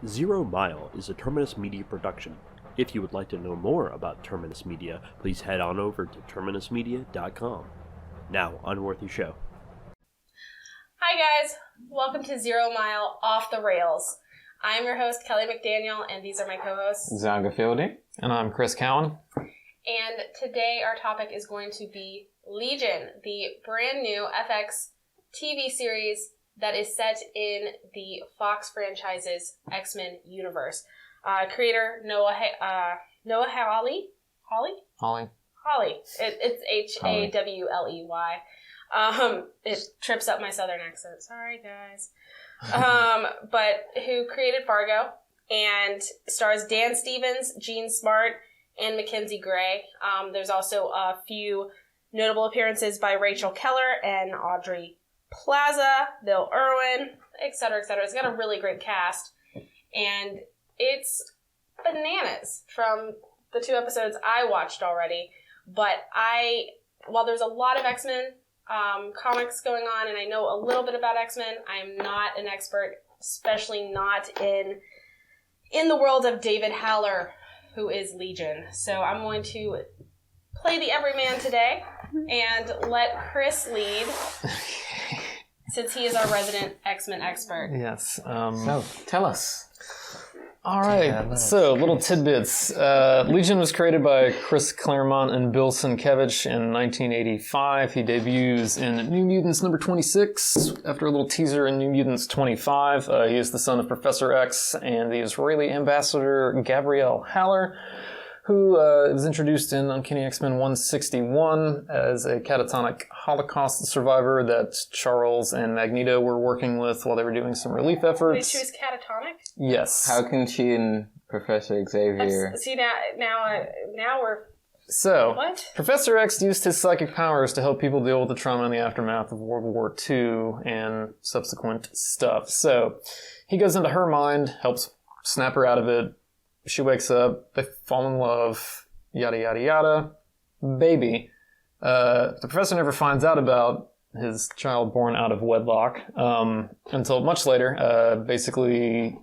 Zero Mile is a Terminus Media production. If you would like to know more about Terminus Media, please head on over to terminusmedia.com. Now, on with your show. Hi guys, welcome to 0 Mile Off the Rails. I'm your host, Kelly McDaniel, and these are my co-hosts, Zonga Fielding. And I'm Chris Cowan. And today our topic is going to be Legion, the brand new FX TV series that is set in the Fox franchise's X-Men universe. Creator Noah Hawley? Hawley. It's Hawley. It trips up my southern accent. Sorry, guys. But who created Fargo and stars Dan Stevens, Gene Smart, and Mackenzie Gray. There's also a few notable appearances by Rachel Keller and Audrey Plaza, Bill Irwin, etc., etc. It's got a really great cast, and it's bananas from the 2 episodes I watched already. But while there's a lot of X-Men comics going on, and I know a little bit about X-Men, I am not an expert, especially not in the world of David Haller, who is Legion. So I'm going to play the everyman today and let Chris lead, since he is our resident X-Men expert. Yes. So, tell us. All right, so little tidbits. Legion was created by Chris Claremont and Bill Sienkiewicz in 1985. He debuts in New Mutants number 26 after a little teaser in New Mutants 25. He is the son of Professor X and the Israeli ambassador Gabrielle Haller, who was introduced in Uncanny X-Men 161 as a catatonic Holocaust survivor that Charles and Magneto were working with while they were doing some relief efforts. Wait, she was catatonic? Yes. How can she and Professor Xavier... See, now we're... So, What? Professor X used his psychic powers to help people deal with the trauma and the aftermath of World War II and subsequent stuff. So, he goes into her mind, helps snap her out of it. She wakes up, they fall in love, yada, yada, yada. Baby. The professor never finds out about his child born out of wedlock until much later. Basically,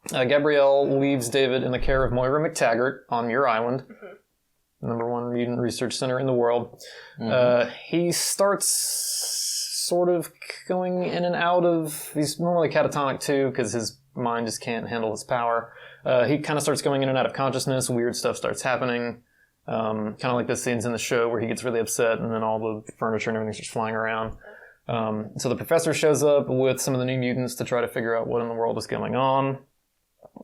Gabrielle leaves David in the care of Moira McTaggart on Muir Island, number 1 mutant research center in the world. He starts sort of going in and out of... He's normally catatonic too, because his mind just can't handle his power. He kind of starts going in and out of consciousness. Weird stuff starts happening. Kind of like the scenes in the show where he gets really upset and then all the furniture and everything's just flying around. So the professor shows up with some of the New Mutants to try to figure out what in the world is going on.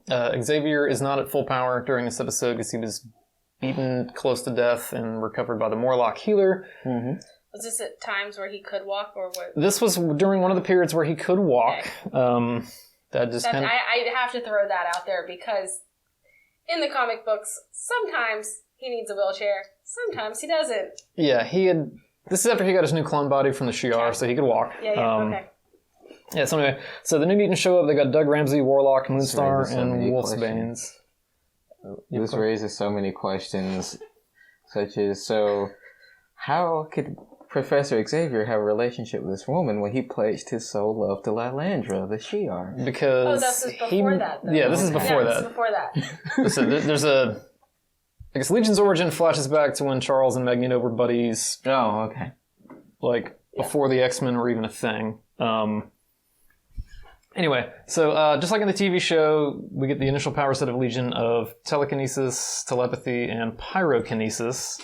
Xavier is not at full power during this episode because he was beaten close to death and recovered by the Morlock healer. Was this at times where he could walk, or what? This was during one of the periods where he could walk. Okay. I I have to throw that out there, because in the comic books, sometimes he needs a wheelchair, sometimes he doesn't. Yeah, this is after he got his new clone body from the Shi'ar, so he could walk. Okay. Yeah, so anyway, so the New Mutants show up, they got Doug Ramsey, Warlock, Moonstar, and Wolfsbanes. This raises so many questions, such as, so how could Professor Xavier have a relationship with this woman when he pledged his soul love to Lilandra, the Shi'ar? Because this is before that, though. Yeah, this is before that. This is before that. So there's I guess Legion's origin flashes back to when Charles and Magneto were buddies. Oh, okay. Before the X-Men were even a thing. Anyway, so just like in the TV show, we get the initial power set of Legion of telekinesis, telepathy, and pyrokinesis.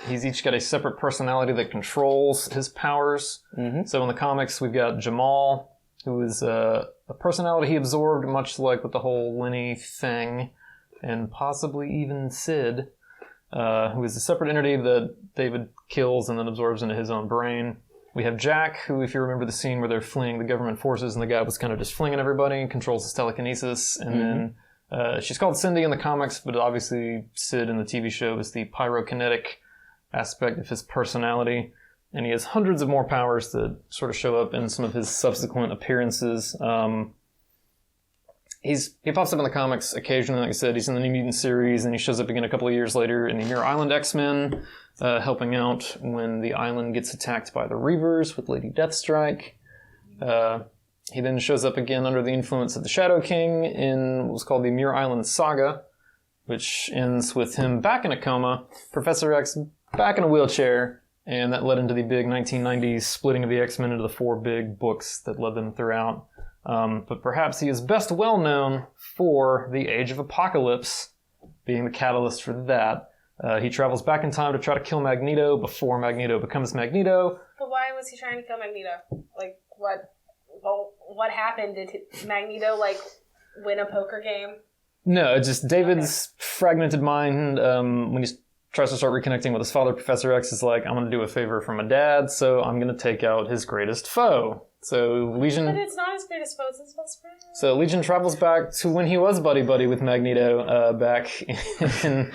He's each got a separate personality that controls his powers. So in the comics, we've got Jamal, who is a personality he absorbed, much like with the whole Lenny thing, and possibly even Sid, who is a separate entity that David kills and then absorbs into his own brain. We have Jack, who, if you remember the scene where they're fleeing the government forces and the guy was kind of just flinging everybody, controls his telekinesis. And then she's called Cindy in the comics, but obviously Sid in the TV show is the pyrokinetic aspect of his personality. And he has hundreds of more powers that sort of show up in some of his subsequent appearances. He pops up in the comics occasionally, like I said. He's in the New Mutant series, and he shows up again a couple of years later in the Muir Island X-Men, helping out when the island gets attacked by the Reavers with Lady Deathstrike. He then shows up again under the influence of the Shadow King in what was called the Muir Island Saga, which ends with him back in a coma, Professor X back in a wheelchair, and that led into the big 1990s splitting of the X-Men into the 4 big books that led them throughout. But perhaps he is best well known for the Age of Apocalypse, being the catalyst for that. He travels back in time to try to kill Magneto before Magneto becomes Magneto. But why was he trying to kill Magneto? Like, what happened? Did Magneto, like, win a poker game? No, it's just David's fragmented mind, when he tries to start reconnecting with his father, Professor X is like, I'm going to do a favor for my dad, so I'm going to take out his greatest foe. So Legion... But it's not his greatest foe, it's his best friend. So Legion travels back to when he was buddy-buddy with Magneto, back in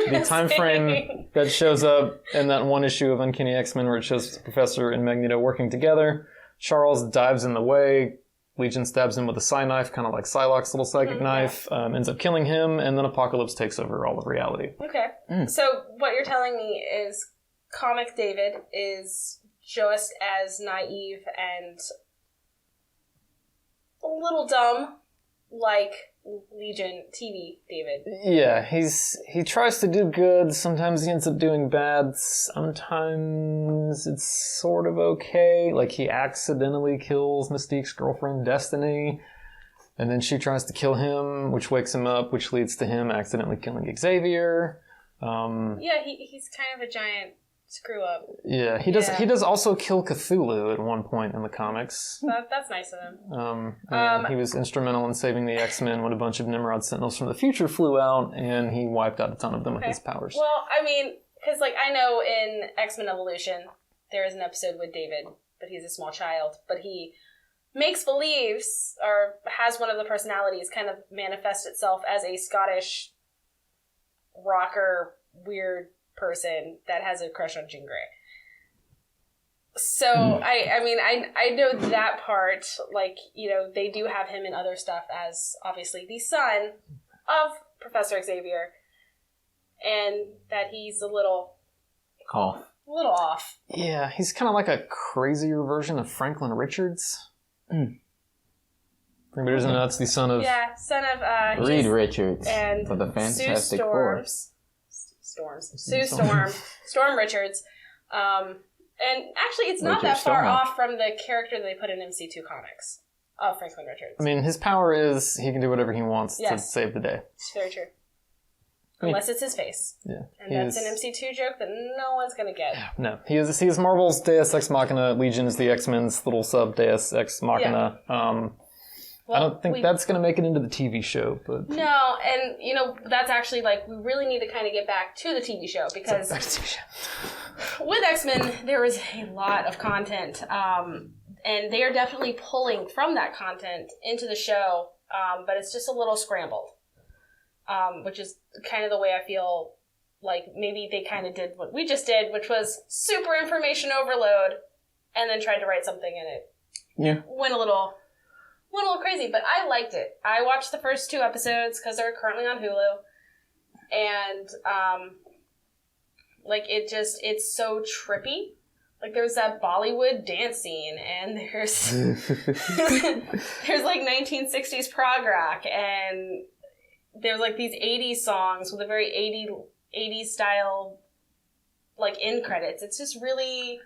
the time frame that shows up in that one issue of Uncanny X-Men where it shows the Professor and Magneto working together. Charles dives in the way. Legion stabs him with a psi knife, kind of like Psylocke's little psychic knife, ends up killing him, and then Apocalypse takes over all of reality. Okay. So what you're telling me is comic David is just as naive and a little dumb like Legion TV David. Yeah, he tries to do good, sometimes he ends up doing bad, sometimes it's sort of okay. Like, he accidentally kills Mystique's girlfriend, Destiny, and then she tries to kill him, which wakes him up, which leads to him accidentally killing Xavier. Yeah, he's kind of a giant screw up. Yeah, he does also kill Cthulhu at one point in the comics. That's nice of him. And he was instrumental in saving the X-Men when a bunch of Nimrod Sentinels from the future flew out, and he wiped out a ton of them with his powers. Well, I mean, because, like, I know in X-Men Evolution, there is an episode with David, but he's a small child, but he makes believes, or has one of the personalities kind of manifest itself as a Scottish rocker, weird person that has a crush on Jean Grey. So, I know that part, like, you know, they do have him in other stuff as, obviously, the son of Professor Xavier, and that he's a little off. Yeah, he's kind of like a crazier version of Franklin Richards. Anybody doesn't know, that's the son of... Yeah, son of... Reed Richards and for the Fantastic Sue Four. Storm Richards. And actually, it's not that far off from the character they put in MC2 comics of Franklin Richards. I mean, his power is he can do whatever he wants to save the day. It's very true. Unless it's his face. Yeah. And that's an MC2 joke that no one's going to get. No. He is Marvel's Deus Ex Machina. Legion is the X-Men's little sub Deus Ex Machina. Yeah. I don't think that's going to make it into the TV show, but... No, and, you know, that's actually, like, we really need to kind of get back to the TV show, because with X-Men, there is a lot of content, and they are definitely pulling from that content into the show, but it's just a little scrambled, which is kind of the way I feel like maybe they kind of did what we just did, which was super information overload, and then tried to write something in it. Yeah. Went a little crazy, but I liked it. I watched the first 2 episodes because they're currently on Hulu, and like it's so trippy. Like, there's that Bollywood dance scene, and there's there's like 1960s prog rock, and there's like these 80s songs with a very 80s style, like, end credits. It's just really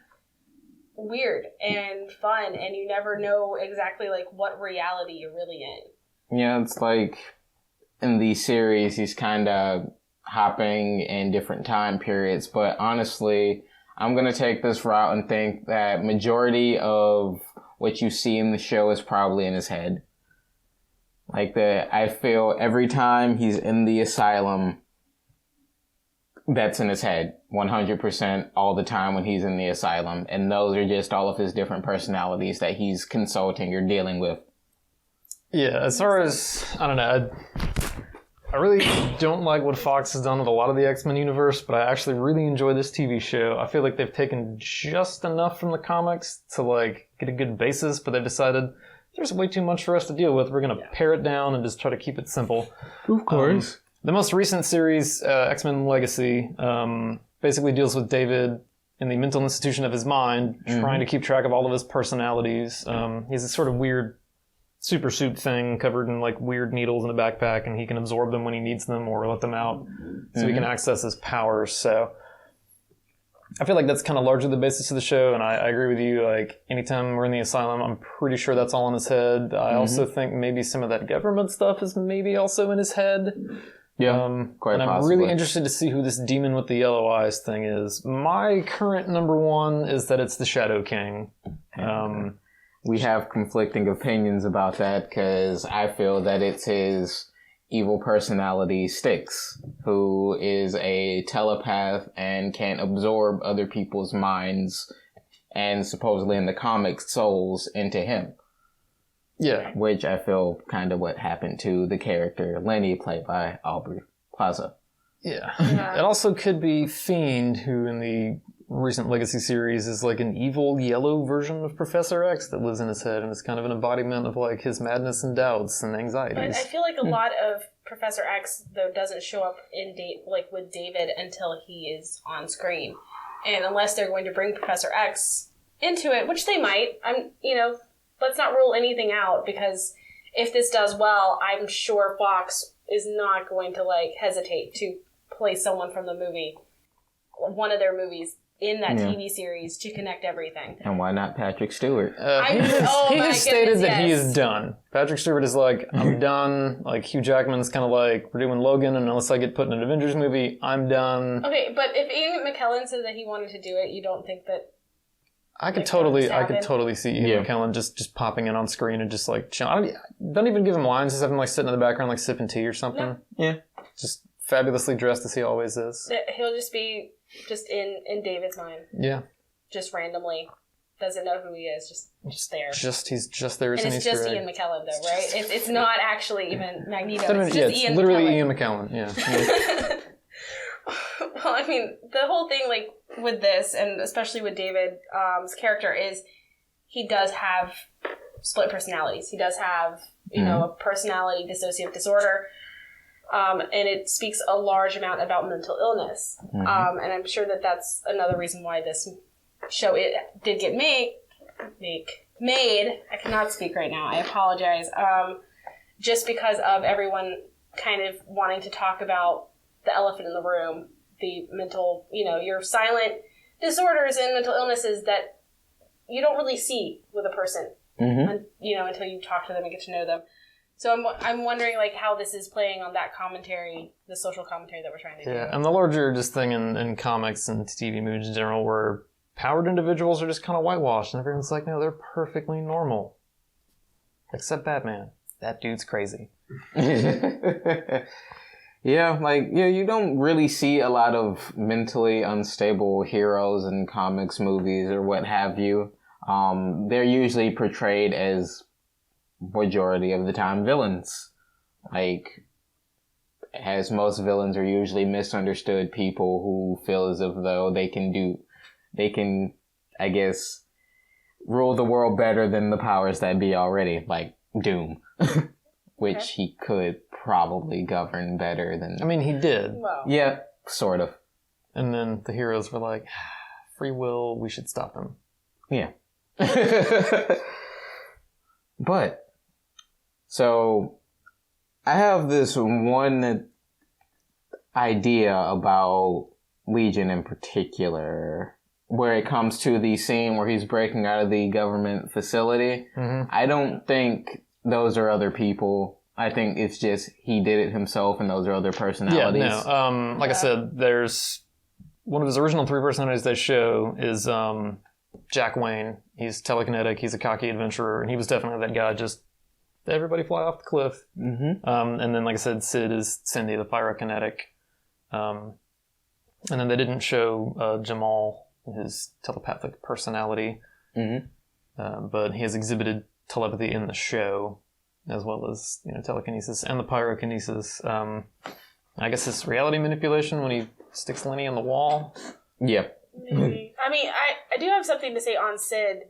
weird and fun, and you never know exactly, like, what reality you're really in. Yeah, it's like in the series he's kind of hopping in different time periods, but honestly, I'm going to take this route and think that majority of what you see in the show is probably in his head. Like, I feel every time he's in the asylum, that's in his head 100% all the time when he's in the asylum, and those are just all of his different personalities that he's consulting or dealing with. Yeah, as far as, I don't know, I really don't like what Fox has done with a lot of the X-Men universe, but I actually really enjoy this TV show. I feel like they've taken just enough from the comics to, like, get a good basis, but they've decided there's way too much for us to deal with. We're going to pare it down and just try to keep it simple. Of course. The most recent series, X-Men Legacy, basically deals with David in the mental institution of his mind, trying to keep track of all of his personalities. He's a sort of weird super suit thing covered in like weird needles in a backpack, and he can absorb them when he needs them or let them out, so he can access his powers. So I feel like that's kind of largely the basis of the show, and I agree with you. Like, anytime we're in the asylum, I'm pretty sure that's all in his head. I also think maybe some of that government stuff is maybe also in his head. Yeah, quite and I'm possibly. really interested to see who this demon with the yellow eyes thing is. My current number one is that it's the Shadow King. We have conflicting opinions about that because I feel that it's his evil personality, Styx, who is a telepath and can absorb other people's minds and supposedly in the comics souls into him. Yeah. Which I feel kind of what happened to the character Lenny, played by Aubrey Plaza. Yeah. It also could be Fiend, who in the recent Legacy series is like an evil yellow version of Professor X that lives in his head and is kind of an embodiment of like his madness and doubts and anxieties. But I feel like a lot of Professor X, though, doesn't show up in with David until he is on screen. And unless they're going to bring Professor X into it, which they might, let's not rule anything out, because if this does well, I'm sure Fox is not going to hesitate to play someone from the movie, one of their movies, in that TV series to connect everything. And why not Patrick Stewart? He has stated that he is done. Patrick Stewart is like, I'm done. Like, Hugh Jackman's kind of like, we're doing Logan, and unless I get put in an Avengers movie, I'm done. Okay, but if Ian McKellen said that he wanted to do it, you don't think that... I could totally see Ian McKellen just popping in on screen and just like chilling. Don't even give him lines, just have him like sitting in the background like sipping tea or something. No. Yeah. Just fabulously dressed as he always is. He'll just be just in David's mind. Yeah. Just randomly. Doesn't know who he is, just there. He's just there as and an it's Easter just egg. Ian McKellen, though, right? It's not actually even Magneto. It's literally Ian McKellen, yeah. Well, I mean, the whole thing, with this, and especially with David's character, is he does have split personalities. He does have, a personality dissociative disorder, and it speaks a large amount about mental illness. And I'm sure that that's another reason why this show did get made. I cannot speak right now. I apologize. Just because of everyone kind of wanting to talk about the elephant in the room, the mental, your silent disorders and mental illnesses that you don't really see with a person, until you talk to them and get to know them. So I'm wondering how this is playing on that commentary, the social commentary that we're trying to do. Yeah, and the larger just thing in comics and TV movies in general, where powered individuals are just kind of whitewashed, and everyone's like, no, they're perfectly normal. Except Batman. That dude's crazy. Yeah, you don't really see a lot of mentally unstable heroes in comics, movies, or what have you. They're usually portrayed as, majority of the time, villains. As most villains are usually misunderstood people who feel as if though they can, I guess, rule the world better than the powers that be already, like Doom. Which he could probably govern better than... I mean, he did. Well. Yeah, sort of. And then the heroes were like, free will, we should stop him. Yeah. But, so, I have this one idea about Legion in particular, where it comes to the scene where he's breaking out of the government facility. I don't think those are other people. I think it's just he did it himself and those are other personalities. Yeah, no. I said, there's one of his original three personalities they show is Jack Wayne. He's telekinetic, he's a cocky adventurer, and he was definitely that guy, just everybody fly off the cliff. And then, like I said, Sid is Cindy, the pyrokinetic. And then they didn't show Jamal, his telepathic personality. But he has exhibited telepathy in the show, as well as telekinesis and the pyrokinesis. I guess it's reality manipulation when he sticks Lenny on the wall. Yeah. Maybe. I mean, I do have something to say on Sid,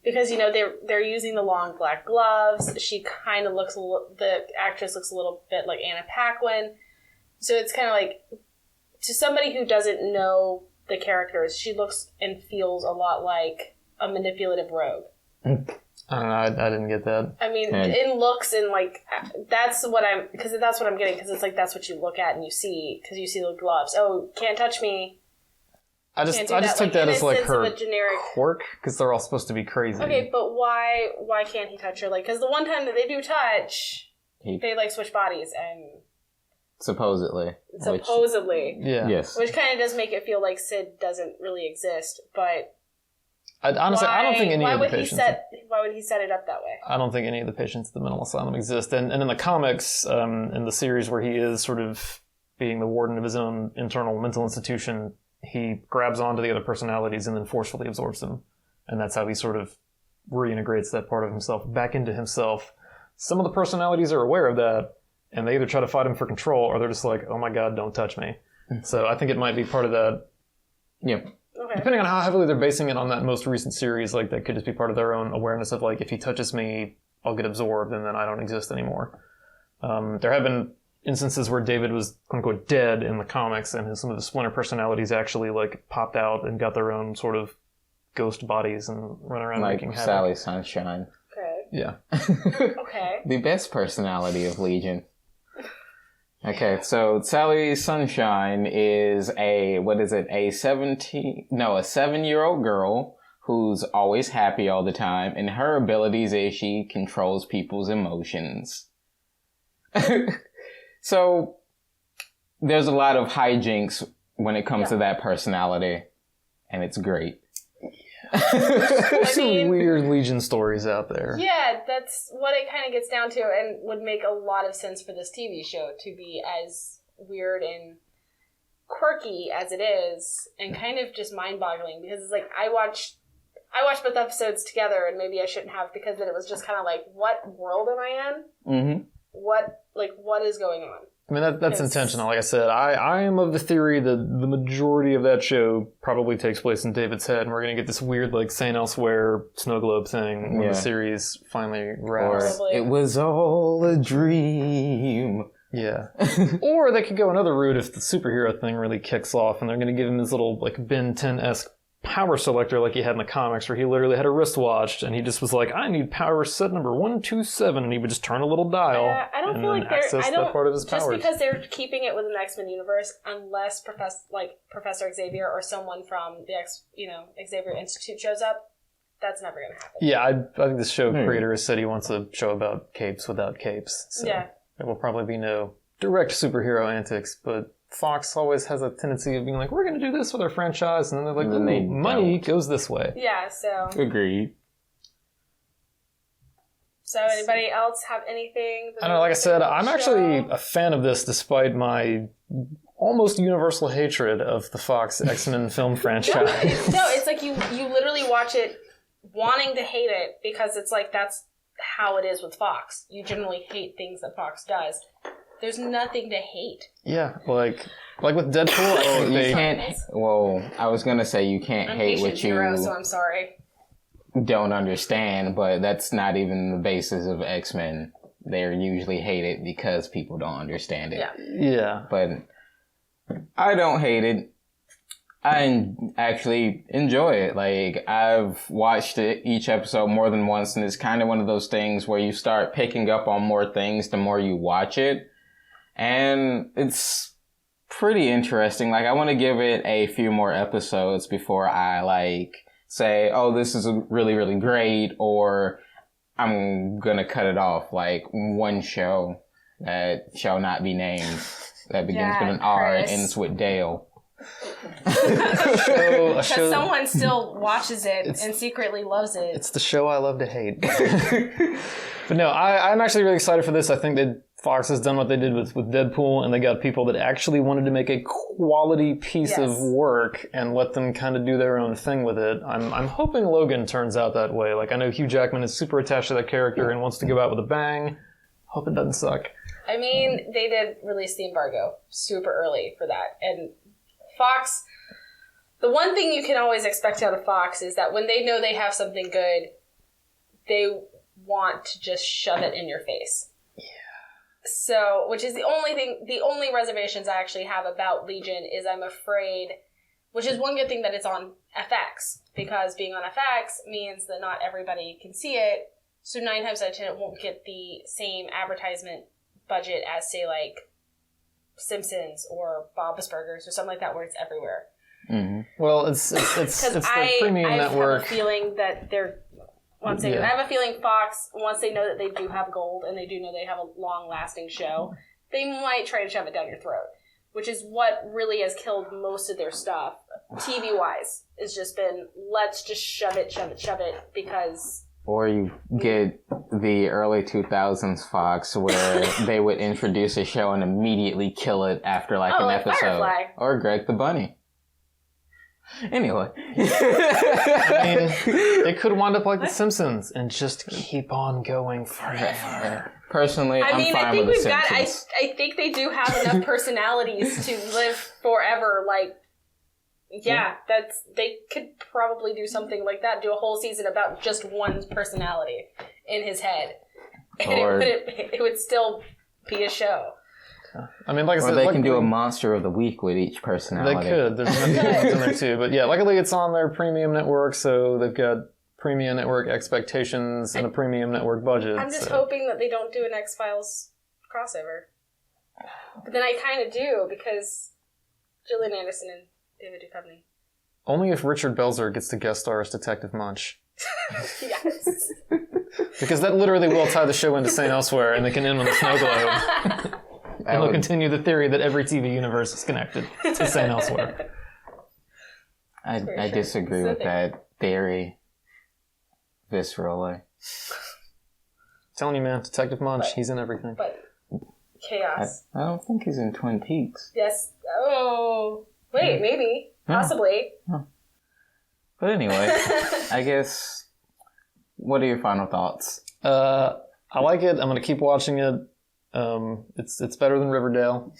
because they're using the long black gloves. She kind of looks the actress looks a little bit like Anna Paquin, so it's kind of to somebody who doesn't know the characters, she looks and feels a lot like a manipulative rogue. I don't know. I didn't get that. I mean, in looks and like that's what I'm getting because it's like that's what you look at and you see because you see the gloves. Oh, can't touch me. I just took that as like her quirk because they're all supposed to be crazy. Okay, but why can't he touch her? Like, because the one time that they do touch, they like switch bodies and supposedly. Yeah. Yes. Which kind of does make it feel like Sid doesn't really exist, but. Honestly, I don't think any of the patients. Why would he set it up that way? I don't think any of the patients at the mental asylum exist. And in the comics, in the series where he is sort of being the warden of his own internal mental institution, he grabs onto the other personalities and then forcefully absorbs them. And that's how he sort of reintegrates that part of himself back into himself. Some of the personalities are aware of that, and they either try to fight him for control, or they're just like, oh my god, don't touch me. So I think it might be part of that. Yep. Okay. Depending on how heavily they're basing it on that most recent series, like that could just be part of their own awareness of like, if he touches me, I'll get absorbed and then I don't exist anymore. There have been instances where David was quote unquote dead in the comics and some of the Splinter personalities actually like popped out and got their own sort of ghost bodies and run around like making havoc. Sally Sunshine. Okay. Yeah. Okay. The best personality of Legion. Okay, so Sally Sunshine is a 7-year-old girl who's always happy all the time, and her abilities is she controls people's emotions. So, there's a lot of hijinks when it comes to that personality, and it's great. There's some weird Legion stories out there. Yeah, that's what it kind of gets down to and would make a lot of sense for this TV show to be as weird and quirky as it is and kind of just mind-boggling because it's like I watched both episodes together and maybe I shouldn't have because then it was just kind of like, what world am I in? Mm-hmm. What is going on? I mean, that's intentional. Like I said, I am of the theory that the majority of that show probably takes place in David's head, and we're going to get this weird, like, St. Elsewhere snow globe thing when the series finally wraps. Or it was all a dream. Yeah. Or they could go another route if the superhero thing really kicks off, and they're going to give him his little, like, Ben 10-esque power selector like he had in the comics where he literally had a wristwatch and he just was like, I need power set number 127, and he would just turn a little dial I don't and feel like access that part of his powers. Just because they're keeping it within the X-Men universe, unless Professor Xavier or someone from the Xavier Institute shows up, that's never going to happen. Yeah, I think the show creator has said he wants a show about capes without capes. So yeah. There will probably be no direct superhero antics, but Fox always has a tendency of being like, we're going to do this with our franchise, and then they're like, money goes this way. Yeah, so... Agreed. So anybody else have anything? I don't know, like I said, I'm actually a fan of this despite my almost universal hatred of the Fox X-Men film franchise. No, it's like you literally watch it wanting to hate it because it's like that's how it is with Fox. You generally hate things that Fox does. There's nothing to hate. Yeah, like with Deadpool. You can't. Well, I was gonna say you can't hate what you so I'm sorry. Don't understand, but that's not even the basis of X-Men. They're usually hated because people don't understand it. Yeah. But I don't hate it. I actually enjoy it. Like, I've watched each episode more than once, and it's kind of one of those things where you start picking up on more things the more you watch it. And it's pretty interesting. Like, I want to give it a few more episodes before I, say, oh, this is really, really great, or I'm gonna cut it off. Like, one show that shall not be named that begins with an R and ends with Dale. Because someone still watches it and secretly loves it. It's the show I love to hate. But no, I'm actually really excited for this. I think that Fox has done what they did with Deadpool, and they got people that actually wanted to make a quality piece of work and let them kind of do their own thing with it. I'm hoping Logan turns out that way. Like, I know Hugh Jackman is super attached to that character and wants to go out with a bang. Hope it doesn't suck. I mean, they did release the embargo super early for that. And Fox, the one thing you can always expect out of Fox is that when they know they have something good, they want to just shove it in your face. So, which is the only reservations I actually have about Legion is I'm afraid, which is one good thing that it's on FX, because being on FX means that not everybody can see it, So 9 times out of 10, it won't get the same advertisement budget as, say, like Simpsons or Bob's Burgers or something like that, where it's everywhere. Mm-hmm. Well, it's the premium I network. have a feeling that they're I have a feeling Fox, once they know that they do have gold and they do know they have a long-lasting show, they might try to shove it down your throat, which is what really has killed most of their stuff, TV-wise. It's just been, let's just shove it, because... Or you get the early 2000s Fox where they would introduce a show and immediately kill it after an episode. Firefly. Or Greg the Bunny. Anyway. I mean, it could wind up like The Simpsons and just keep on going forever. Personally, I'm fine with The Simpsons. I think they do have enough personalities to live forever. Like, they could probably do something like that. Do a whole season about just one personality in his head, and it would still be a show. I mean, like I said, or they can do a monster of the week with each personality. They could. There's many ones in there too. But yeah, luckily it's on their premium network, so they've got premium network expectations and a premium network budget. I'm just hoping that they don't do an X-Files crossover. But then I kind of do, because Gillian Anderson and David Duchovny. Only if Richard Belzer gets to guest star as Detective Munch. Yes. Because that literally will tie the show into St. Elsewhere, and they can end on the snow globe. And they'll continue the theory that every TV universe is connected to St. Elsewhere. I disagree with that theory viscerally. Telling you, man, Detective Munch, he's in everything. But chaos. I don't think he's in Twin Peaks. Yes. Oh. Wait, maybe. Possibly. Oh. But anyway, I guess, what are your final thoughts? I like it. I'm going to keep watching it. It's better than Riverdale.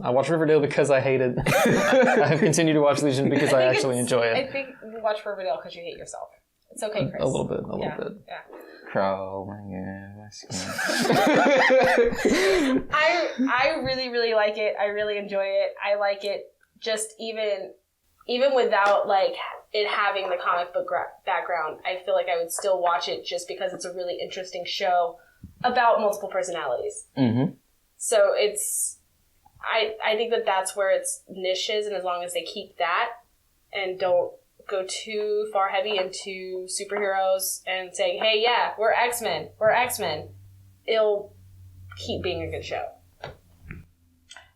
I watch Riverdale because I hate it. I have continued to watch Legion because I actually enjoy it. I think you watch Riverdale because you hate yourself. It's okay, Chris. A little bit. Yeah. Oh my god, my skin. I really, really like it. I really enjoy it. I like it just even without like it having the comic book background. I feel like I would still watch it just because it's a really interesting show about multiple personalities. Mm-hmm. So it's, I think that's where its niche is, and as long as they keep that and don't go too far heavy into superheroes and saying, hey, yeah, we're X-Men, it'll keep being a good show.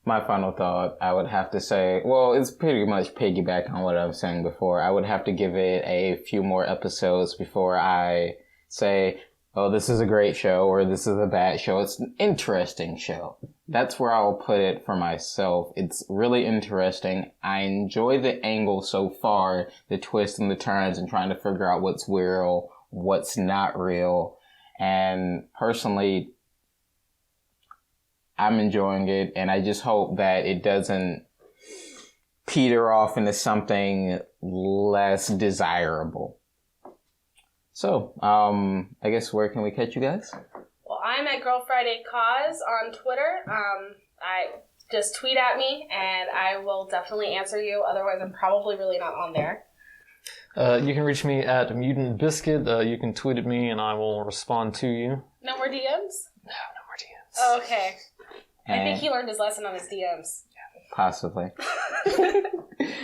My final thought, I would have to say, well, it's pretty much piggyback on what I was saying before. I would have to give it a few more episodes before I say, oh, this is a great show, or this is a bad show. It's an interesting show. That's where I'll put it for myself. It's really interesting. I enjoy the angle so far, the twists and the turns, and trying to figure out what's real, what's not real. And personally, I'm enjoying it, and I just hope that it doesn't peter off into something less desirable. So, I guess where can we catch you guys? Well, I'm at Girl Friday Cause on Twitter. I just tweet at me, and I will definitely answer you. Otherwise, I'm probably really not on there. You can reach me at Mutant Biscuit. You can tweet at me, and I will respond to you. No more DMs? No more DMs. Oh, okay. I think he learned his lesson on his DMs. Possibly.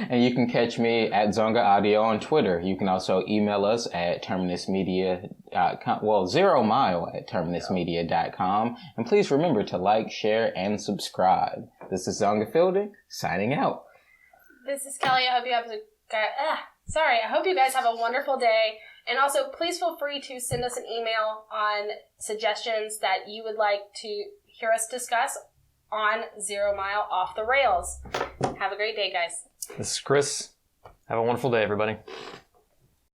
And you can catch me at Zonga Audio on Twitter. You can also email us at terminusmedia.com. Well, 0mile@terminusmedia.com. And please remember to like, share, and subscribe. This is Zonga Fielding, signing out. This is Kelly. I hope you have I hope you guys have a wonderful day. And also, please feel free to send us an email on suggestions that you would like to hear us discuss on 0 Mile Off the Rails. Have a great day, guys. This is Chris. Have a wonderful day, everybody.